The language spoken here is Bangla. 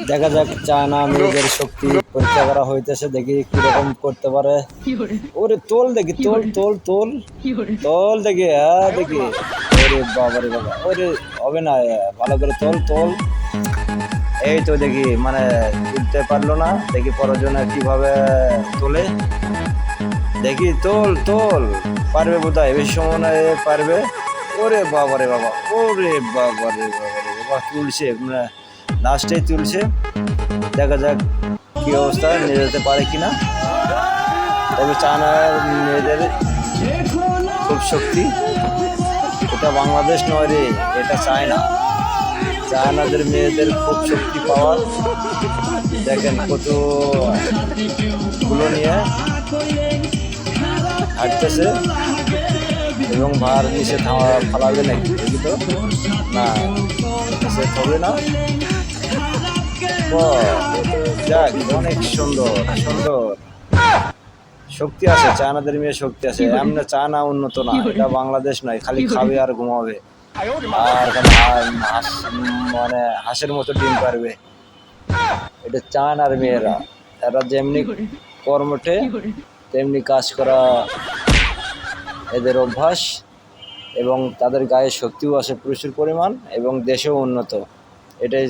দেখা যাক চায়না মেয়েদের শক্তি পরীক্ষা করা হইতেছে, দেখি কিরকম করতে পারে। ওরে তোল দেখি, তোল তোল তোল তোল দেখি, হ্যাঁ দেখি। ওরে বাবা রে বাবা, ওরে হবে না, ভালো করে তোল তোল। এই তো দেখি মানে তুলতে পারলো না, দেখি পরজনে কিভাবে তোলে। দেখি তোল তোল, পারবে বোধহয়, বেশি সময় নয় পারবে। ওরে বাবা রে বাবা, ওরে বাবা রে বাবা রে বাবা, তুলছে মানে লাস্টেই তুলছে। দেখা যাক কি অবস্থা, নিয়ে যেতে পারে কিনা। তবে চায়নার মেয়েদের খুব শক্তি, এটা বাংলাদেশ নয় রে, এটা চায়না। চায়নাদের মেয়েদের খুব শক্তি পাওয়ার, দেখেন কতগুলো নিয়ে হাঁটতেছে এবং ভার নিচে ফালাবে নাকি, দেখি তো না, নিচে হবে না। যাক, অনেক সুন্দর সুন্দর শক্তি আছে, চায়নাদের মেয়ে শক্তি আছে। এমনি চায়না উন্নত না, এটা বাংলাদেশ নয়, খালি খাবে আর ঘুমাবে আর মানে হাঁসের মতো ডিম পারবে। এটা চায়নার মেয়েরা, এরা যেমনি কর্মঠে তেমনি কাজ করা এদের অভ্যাস, এবং তাদের গায়ে শক্তিও আছে প্রচুর পরিমাণ, এবং দেশেও উন্নত। এটাই